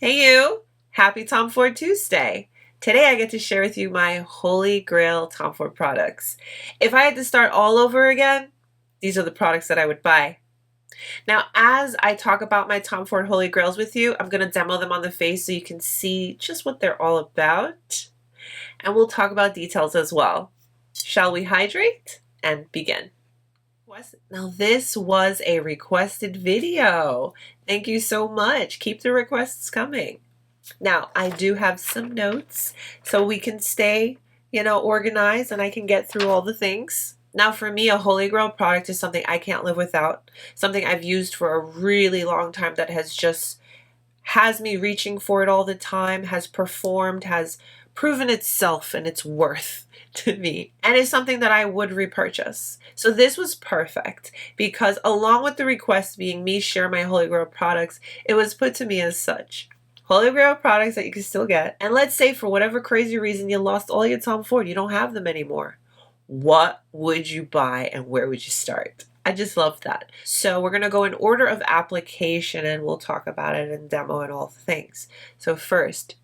Hey you! Happy Tom Ford Tuesday! Today I get to share with you my Holy Grail Tom Ford products. If I had to start all over again, these are the products that I would buy. Now, as I talk about my Tom Ford Holy Grails with you, I'm going to demo them on the face so you can see just what they're all about. And we'll talk about details as well. Shall we hydrate and begin? Now, this was a requested video. Thank you so much. Keep the requests coming. Now, I do have some notes so we can stay, organized and I can get through all the things. Now, for me, a Holy Grail product is something I can't live without, something I've used for a really long time that has me reaching for it all the time, has performed, has proven itself and its worth to me, and is something that I would repurchase. So this was perfect because along with the request being me share my Holy Grail products, it was put to me as such. Holy Grail products that you can still get. And let's say for whatever crazy reason you lost all your Tom Ford, you don't have them anymore. What would you buy and where would you start? I just love that. So we're going to go in order of application and we'll talk about it and demo and all the things. So first,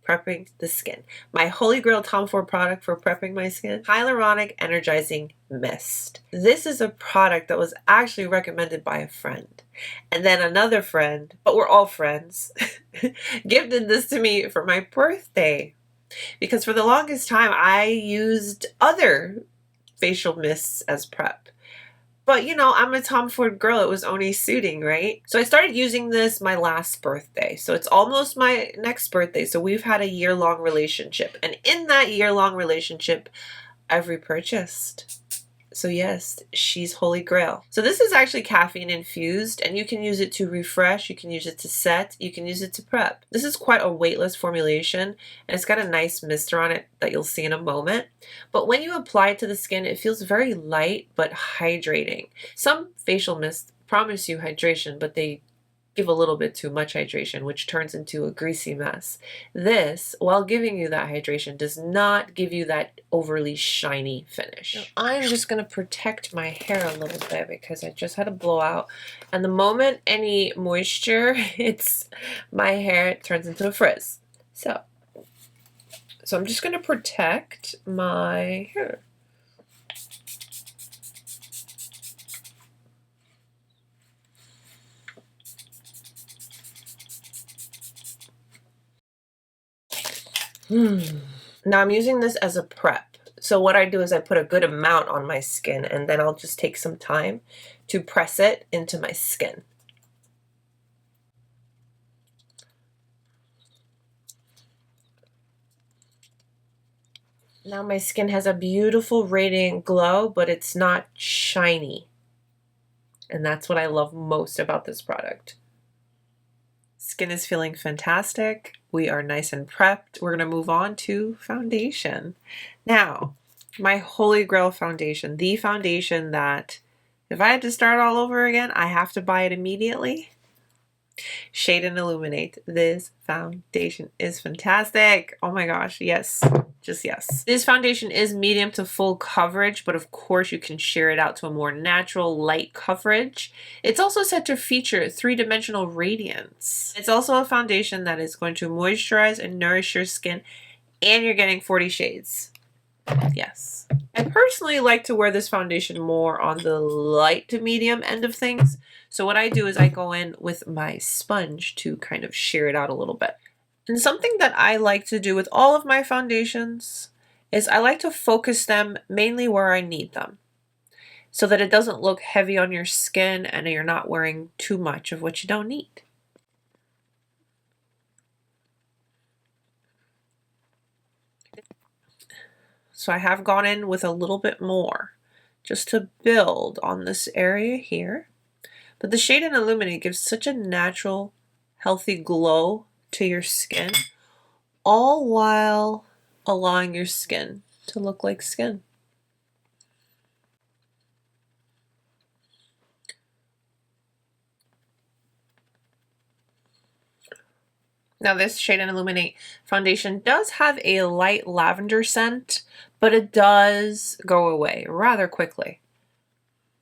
prepping the skin. My Holy Grail Tom Ford product for prepping my skin, Hyaluronic Energizing Mist. This is a product that was actually recommended by a friend. And then another friend, but we're all friends, gifted this to me for my birthday. Because for the longest time, I used other facial mists as prep. But I'm a Tom Ford girl. It was only suiting, right? So I started using this my last birthday. So it's almost my next birthday. So we've had a year-long relationship. And in that year-long relationship, I've repurchased. So yes, she's Holy Grail. So this is actually caffeine infused and you can use it to refresh, you can use it to set, you can use it to prep. This is quite a weightless formulation and it's got a nice mister on it that you'll see in a moment. But when you apply it to the skin, it feels very light but hydrating. Some facial mists promise you hydration, but they give a little bit too much hydration, which turns into a greasy mess. This, while giving you that hydration, does not give you that overly shiny finish. Now, I'm just going to protect my hair a little bit because I just had a blowout. And the moment any moisture hits my hair, it turns into a frizz. So I'm just going to protect my hair. Now I'm using this as a prep. So what I do is I put a good amount on my skin and then I'll just take some time to press it into my skin. Now my skin has a beautiful radiant glow, but it's not shiny. And that's what I love most about this product. Skin is feeling fantastic. We are nice and prepped. We're going to move on to foundation. Now, my Holy Grail foundation, the foundation that if I had to start all over again, I have to buy it immediately. Shade and Illuminate. This foundation is fantastic. Oh my gosh, yes. Just yes. This foundation is medium to full coverage, but of course you can sheer it out to a more natural light coverage. It's also said to feature three-dimensional radiance. It's also a foundation that is going to moisturize and nourish your skin, and you're getting 40 shades. Yes. I personally like to wear this foundation more on the light to medium end of things. So what I do is I go in with my sponge to kind of sheer it out a little bit. And something that I like to do with all of my foundations is I like to focus them mainly where I need them so that it doesn't look heavy on your skin and you're not wearing too much of what you don't need. So I have gone in with a little bit more just to build on this area here. But the Shade and Illuminate gives such a natural, healthy glow to your skin, all while allowing your skin to look like skin. Now this Shade and Illuminate foundation does have a light lavender scent, but it does go away rather quickly.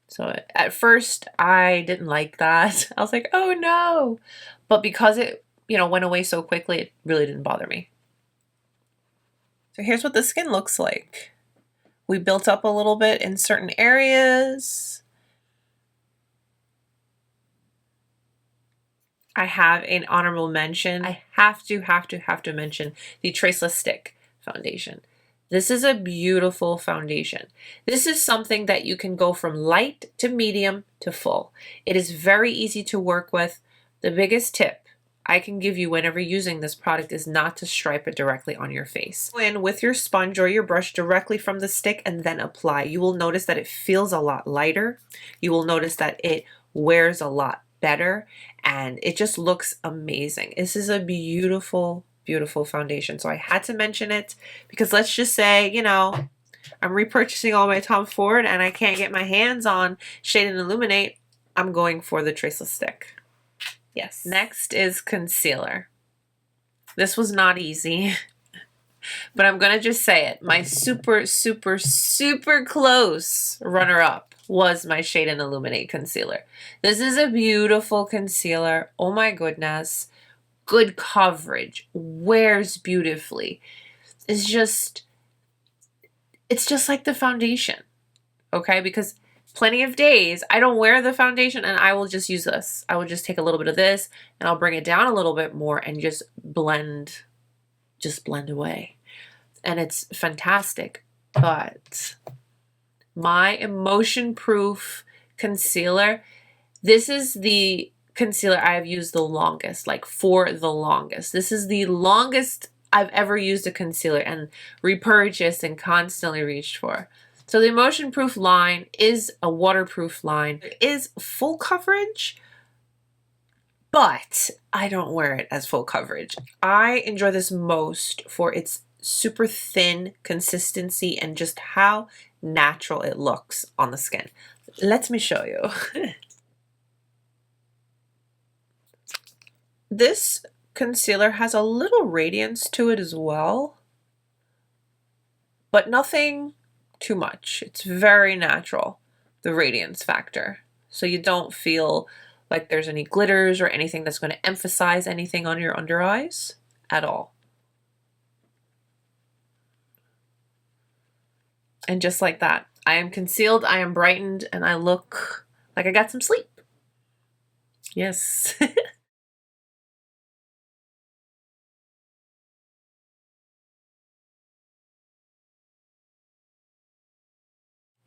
So at first I didn't like that. I was like, oh no. But because it you know, went away so quickly, it really didn't bother me. So here's what the skin looks like. We built up a little bit in certain areas. I have an honorable mention. I have to mention the Traceless Stick Foundation. This is a beautiful foundation. This is something that you can go from light to medium to full. It is very easy to work with. The biggest tip I can give you whenever using this product is not to stripe it directly on your face. Go in with your sponge or your brush directly from the stick and then apply. You will notice that it feels a lot lighter. You will notice that it wears a lot better and it just looks amazing. This is a beautiful, beautiful foundation. So I had to mention it because let's just say, you know, I'm repurchasing all my Tom Ford and I can't get my hands on Shade and Illuminate. I'm going for the Traceless Stick. Yes. Next is concealer. This was not easy, but I'm gonna just say it. My super, super, super close runner-up was my Shade and Illuminate concealer. This is a beautiful concealer. Oh my goodness. Good coverage. Wears beautifully. It's just like the foundation. Okay? Because plenty of days I don't wear the foundation and I will just use this. I will just take a little bit of this and I'll bring it down a little bit more and just blend away. And it's fantastic. But my Emotionproof concealer, this is the concealer I've used the longest, like for the longest. This is the longest I've ever used a concealer and repurchased and constantly reached for. So the Emotionproof line is a waterproof line. It is full coverage, but I don't wear it as full coverage. I enjoy this most for its super thin consistency and just how natural it looks on the skin. Let me show you. This concealer has a little radiance to it as well, but nothing too much. It's very natural, the radiance factor. So you don't feel like there's any glitters or anything that's going to emphasize anything on your under eyes at all. And just like that, I am concealed, I am brightened, and I look like I got some sleep. Yes.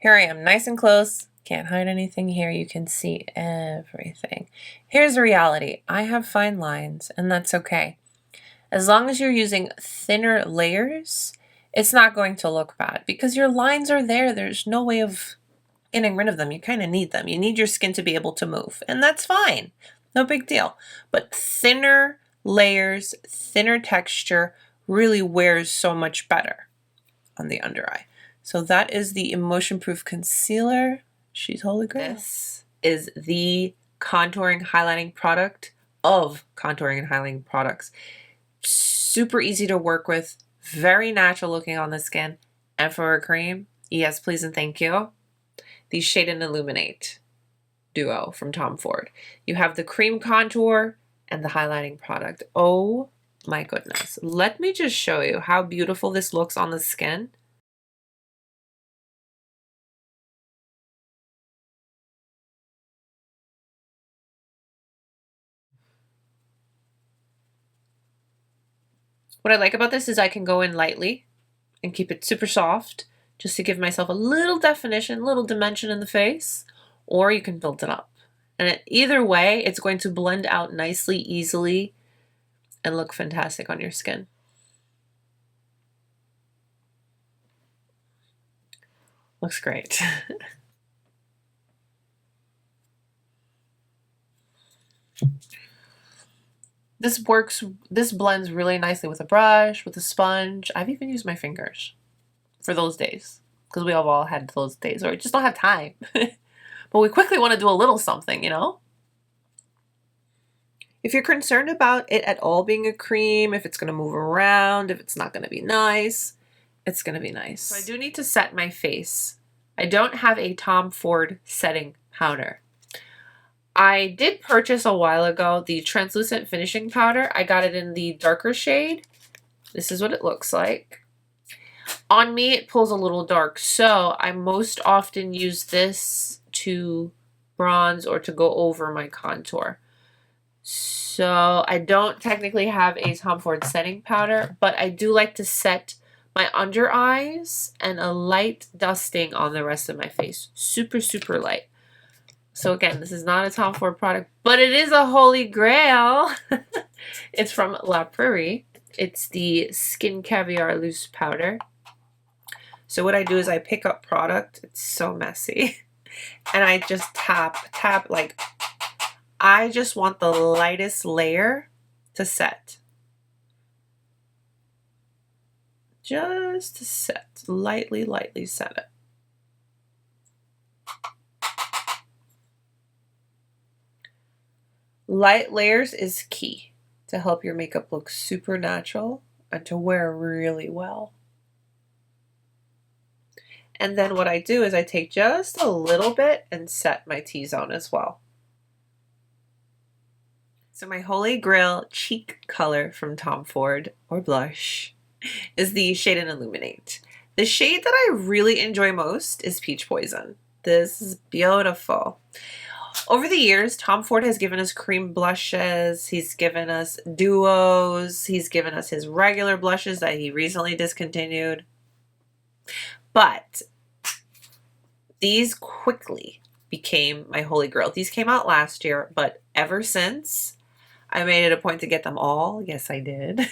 Here I am, nice and close. Can't hide anything here. You can see everything. Here's the reality. I have fine lines, and that's okay. As long as you're using thinner layers, it's not going to look bad because your lines are there. There's no way of getting rid of them. You kind of need them. You need your skin to be able to move, and that's fine. No big deal. But thinner layers, thinner texture really wears so much better on the under eye. So that is the Emotionproof Concealer. She's Holy Grail. This is the contouring highlighting product of contouring and highlighting products. Super easy to work with, very natural looking on the skin. And for a cream, yes, please and thank you. The Shade and Illuminate duo from Tom Ford. You have the cream contour and the highlighting product. Oh my goodness. Let me just show you how beautiful this looks on the skin. What I like about this is I can go in lightly and keep it super soft just to give myself a little definition, little dimension in the face, or you can build it up. And either way, it's going to blend out nicely, easily, and look fantastic on your skin. Looks great. This blends really nicely with a brush, with a sponge. I've even used my fingers for those days because we have all had those days or we just don't have time. But we quickly want to do a little something, you know? If you're concerned about it at all being a cream, if it's going to move around, if it's not going to be nice, it's going to be nice. So I do need to set my face. I don't have a Tom Ford setting powder. I did purchase a while ago the translucent finishing powder. I got it in the darker shade. This is what it looks like. On me, it pulls a little dark, so I most often use this to bronze or to go over my contour. So I don't technically have a Tom Ford setting powder, but I do like to set my under eyes and a light dusting on the rest of my face. Super, super light. So again, this is not a Tom Ford product, but it is a Holy Grail. It's from Prairie. It's the Skin Caviar Loose Powder. So what I do is I pick up product. It's so messy. And I just tap, like, I just want the lightest layer to set. Just to set. Lightly, lightly set it. Light layers is key to help your makeup look super natural and to wear really well. And then what I do is I take just a little bit and set my T-zone as well. So my Holy Grail cheek color from Tom Ford, or blush, is the shade in Illuminate. The shade that I really enjoy most is Peach Poison. This is beautiful. Over the years, Tom Ford has given us cream blushes, he's given us duos, he's given us his regular blushes that he recently discontinued. But these quickly became my Holy Grail. These came out last year, but ever since, I made it a point to get them all. Yes, I did.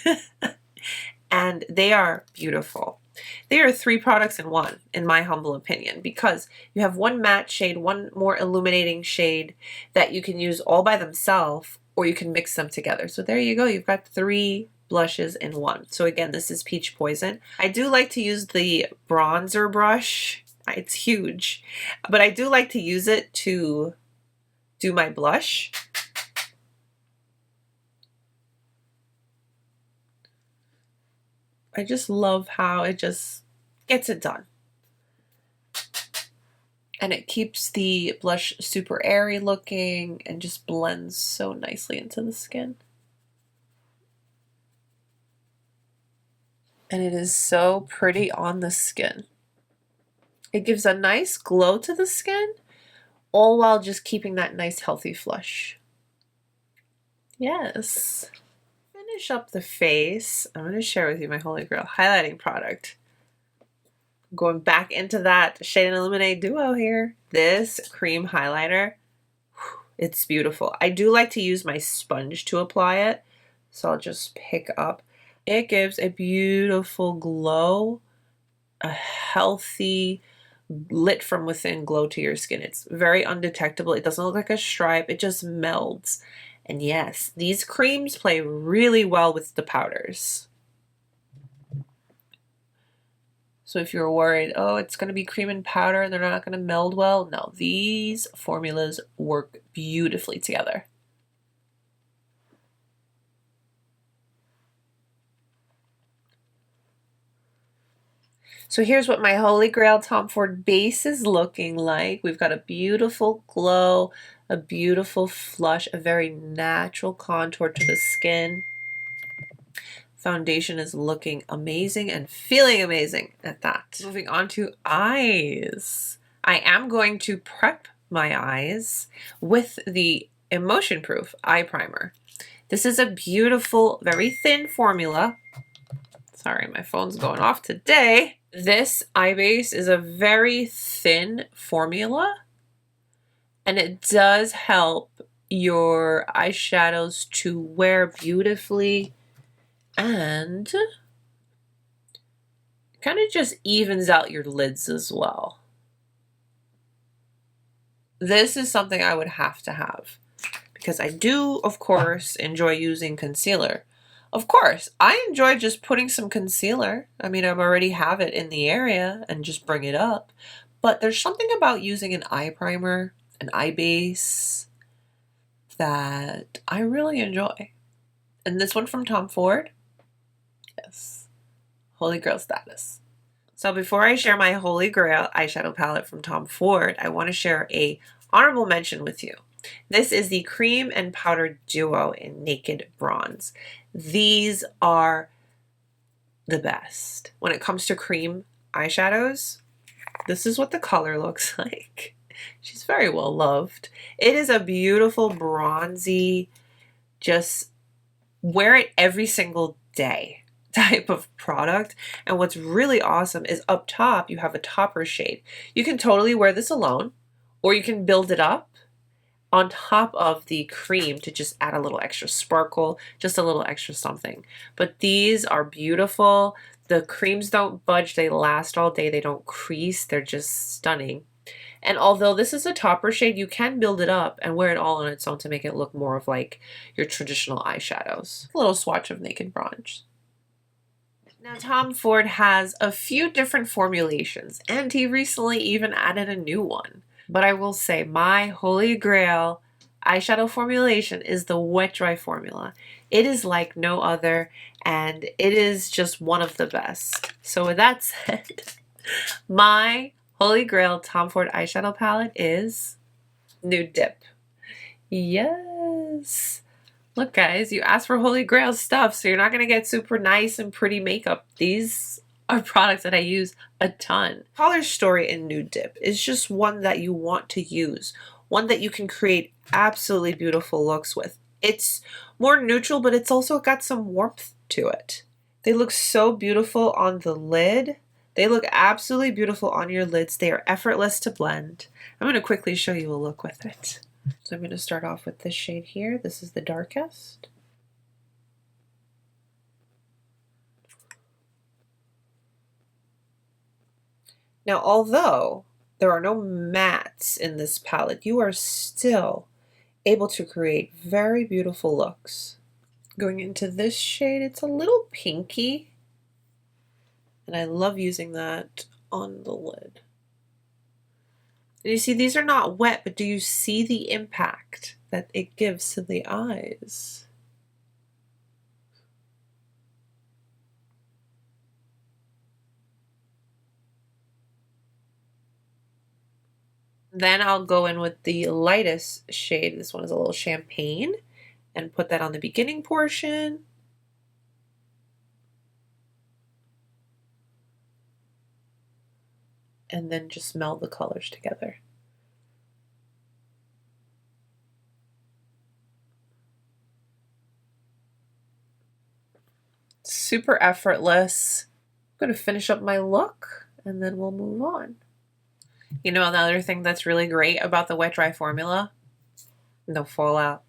And they are beautiful. They are 3 products in one, in my humble opinion, because you have one matte shade, one more illuminating shade that you can use all by themselves, or you can mix them together. So there you go. You've got 3 blushes in one. So again, this is Peach Poison. I do like to use the bronzer brush. It's huge, but I do like to use it to do my blush. I just love how it just gets it done. And it keeps the blush super airy looking and just blends so nicely into the skin. And it is so pretty on the skin. It gives a nice glow to the skin, all while just keeping that nice healthy flush. Yes. Finish up the face. I'm going to share with you my Holy Grail highlighting product. I'm going back into that Shade and Illuminate duo here. This cream highlighter, it's beautiful. I do like to use my sponge to apply it, so I'll just pick up. It gives a beautiful glow, a healthy, lit from within glow to your skin. It's very undetectable. It doesn't look like a stripe. It just melds. And yes, these creams play really well with the powders. So if you're worried, oh, it's going to be cream and powder and they're not going to meld well, no, these formulas work beautifully together. So here's what my Holy Grail Tom Ford base is looking like. We've got a beautiful glow, a beautiful flush, a very natural contour to the skin. Foundation is looking amazing and feeling amazing at that. Moving on to eyes. I am going to prep my eyes with the Emotionproof Eye Primer. This is a beautiful, very thin formula. Sorry, my phone's going off today. This eye base is a very thin formula, and it does help your eyeshadows to wear beautifully, and kind of just evens out your lids as well. This is something I would have to have because I do, of course, enjoy using concealer. Of course, I enjoy just putting some concealer. I mean, I already have it in the area and just bring it up. But there's something about using an eye primer, an eye base, that I really enjoy. And this one from Tom Ford, yes, Holy Grail status. So before I share my Holy Grail eyeshadow palette from Tom Ford, I want to share a honorable mention with you. This is the Cream and Powder Duo in Naked Bronze. These are the best. When it comes to cream eyeshadows, this is what the color looks like. She's very well loved. It is a beautiful bronzy, just wear it every single day type of product. And what's really awesome is up top, you have a topper shade. You can totally wear this alone, or you can build it up on top of the cream to just add a little extra sparkle, just a little extra something. But these are beautiful. The creams don't budge, they last all day, they don't crease, they're just stunning. And although this is a topper shade, you can build it up and wear it all on its own to make it look more of like your traditional eyeshadows. A little swatch of Naked Bronze. Now Tom Ford has a few different formulations, and he recently even added a new one. But I will say my Holy Grail eyeshadow formulation is the wet dry formula. It is like no other, and it is just one of the best. So with that said, my Holy Grail Tom Ford eyeshadow palette is Nude Dip. Yes. Look guys, you asked for Holy Grail stuff, so you're not going to get super nice and pretty makeup. These are products that I use a ton. Color Story in Nude Dip is just one that you want to use. One that you can create absolutely beautiful looks with. It's more neutral, but it's also got some warmth to it. They look so beautiful on the lid. They look absolutely beautiful on your lids. They are effortless to blend. I'm going to quickly show you a look with it. So I'm going to start off with this shade here. This is the darkest. Now, although there are no mattes in this palette, you are still able to create very beautiful looks. Going into this shade, it's a little pinky, and I love using that on the lid. And you see, these are not wet, but do you see the impact that it gives to the eyes? Then I'll go in with the lightest shade. This one is a little champagne, and put that on the beginning portion. And then just meld the colors together. Super effortless. I'm going to finish up my look and then we'll move on. You know, another thing that's really great about the wet dry formula, no fallout.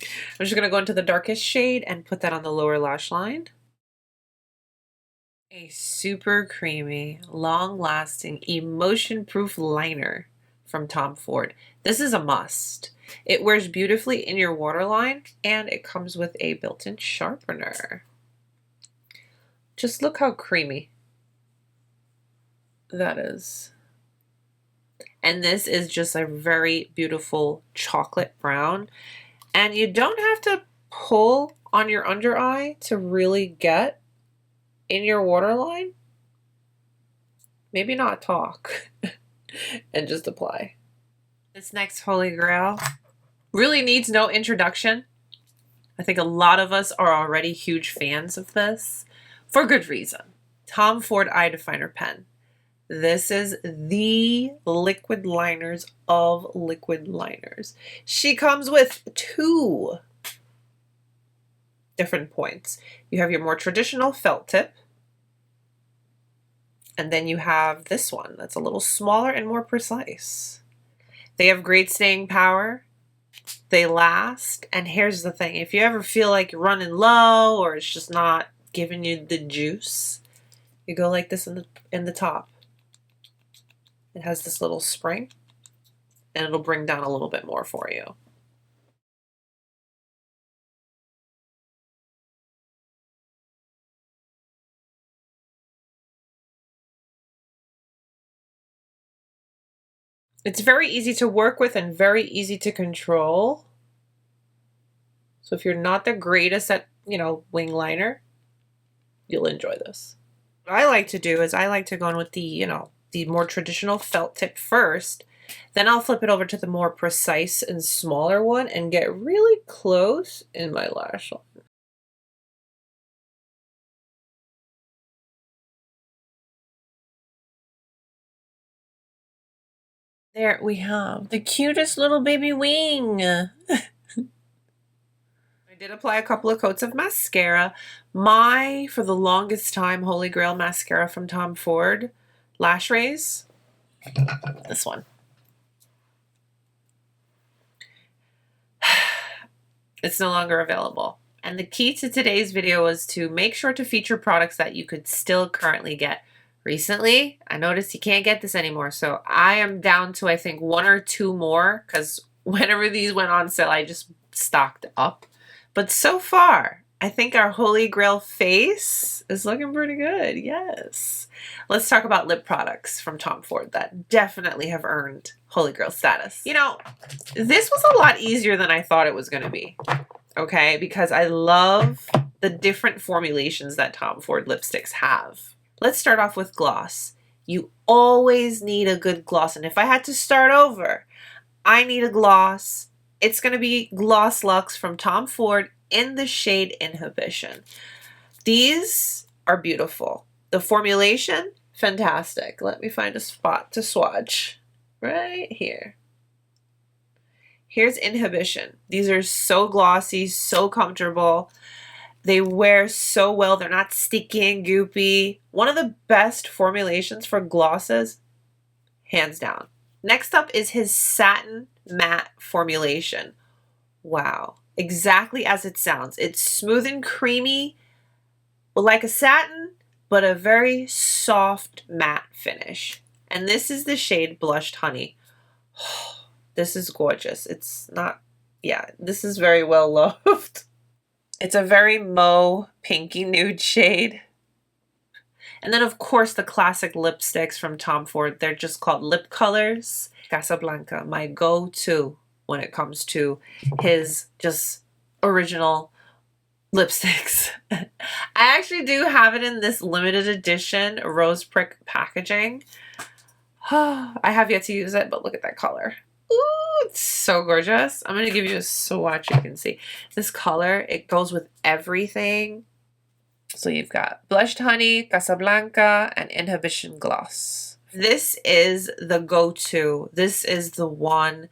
I'm just going to go into the darkest shade and put that on the lower lash line. A super creamy, long-lasting, emotion-proof liner from Tom Ford. This is a must. It wears beautifully in your waterline, and it comes with a built-in sharpener. Just look how creamy that is. And this is just a very beautiful chocolate brown. And you don't have to pull on your under eye to really get in your waterline. Maybe not talk and just apply. This next Holy Grail really needs no introduction. I think a lot of us are already huge fans of this for good reason. Tom Ford Eye Definer Pen. This is the liquid liners of liquid liners. She comes with two different points. You have your more traditional felt tip, and then you have this one that's a little smaller and more precise. They have great staying power. They last. And here's the thing. If you ever feel like you're running low or it's just not giving you the juice, you go like this in the top. It has this little spring, and it'll bring down a little bit more for you. It's very easy to work with and very easy to control. So if you're not the greatest at, wing liner, you'll enjoy this. What I like to do is I like to go in with the more traditional felt tip first, Then I'll flip it over to the more precise and smaller one and get really close in my lash line. There we have the cutest little baby wing. I did apply a couple of coats of mascara. For the longest time, Holy Grail mascara from Tom Ford, Lash Rays. This one. It's no longer available. And the key to today's video was to make sure to feature products that you could still currently get. Recently, I noticed you can't get this anymore, so I am down to, I think, 1 or 2 more, because whenever these went on sale, I just stocked up. But so far, I think our Holy Grail face is looking pretty good, yes. Let's talk about lip products from Tom Ford that definitely have earned Holy Grail status. You know, this was a lot easier than I thought it was going to be, okay? Because I love the different formulations that Tom Ford lipsticks have. Let's start off with gloss. You always need a good gloss. And if I had to start over, I need a gloss. It's going to be Gloss Luxe from Tom Ford in the shade Inhibition. These are beautiful. The formulation, fantastic. Let me find a spot to swatch. Right here. Here's Inhibition. These are so glossy, so comfortable. They wear so well. They're not sticky and goopy. One of the best formulations for glosses, hands down. Next up is his Satin Matte formulation. Wow. Exactly as it sounds. It's smooth and creamy, like a satin, but a very soft matte finish. And this is the shade Blushed Honey. This is gorgeous. It's not, yeah, this is very well loved. It's a very mauve, pinky nude shade. And then, of course, the classic lipsticks from Tom Ford. They're just called lip colors. Casablanca, my go-to when it comes to his just original lipsticks. I actually do have it in this limited edition rose prick packaging. I have yet to use it, but look at that color. Ooh, it's so gorgeous. I'm going to give you a swatch. You can see this color. It goes with everything. So you've got Blushed Honey, Casablanca, and Inhibition Gloss. This is the go-to. This is the one.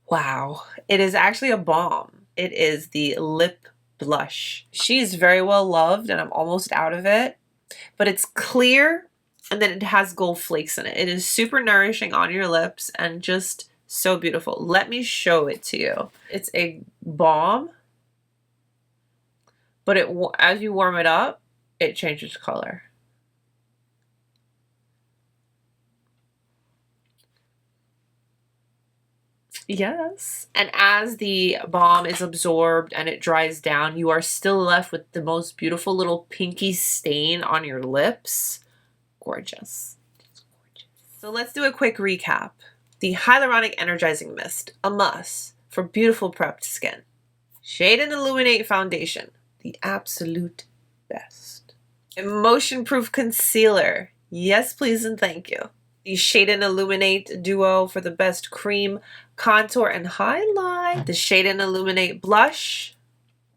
Wow. It is actually a bomb. It is the lip blush. She is very well loved, and I'm almost out of it. But it's clear, and then it has gold flakes in it. It is super nourishing on your lips and just so beautiful. Let me show it to you. It's a balm, but as you warm it up, it changes color. Yes. And as the balm is absorbed and it dries down, you are still left with the most beautiful little pinky stain on your lips. Gorgeous. Just gorgeous. So let's do a quick recap. The Hyaluronic Energizing Mist, a must for beautiful prepped skin. Shade and Illuminate Foundation, the absolute best. Emotionproof Concealer, yes please and thank you. The Shade and Illuminate Duo for the best cream, contour, and highlight. The Shade and Illuminate Blush,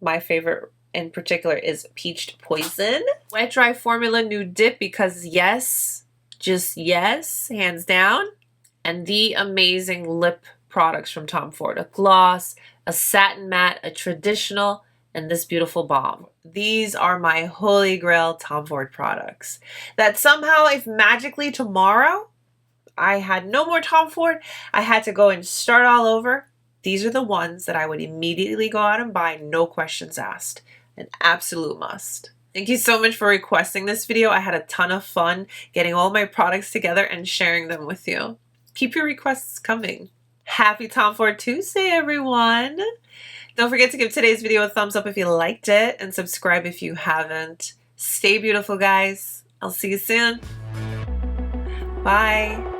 my favorite in particular is Peached Poison. Wet Dry Formula Nude Dip, because yes, just yes, hands down. And the amazing lip products from Tom Ford. A gloss, a satin matte, a traditional, and this beautiful balm. These are my Holy Grail Tom Ford products. That somehow, if magically tomorrow I had no more Tom Ford, I had to go and start all over, these are the ones that I would immediately go out and buy, no questions asked. An absolute must. Thank you so much for requesting this video. I had a ton of fun getting all my products together and sharing them with you. Keep your requests coming. Happy Tom Ford Tuesday, everyone. Don't forget to give today's video a thumbs up if you liked it and subscribe if you haven't. Stay beautiful, guys. I'll see you soon. Bye.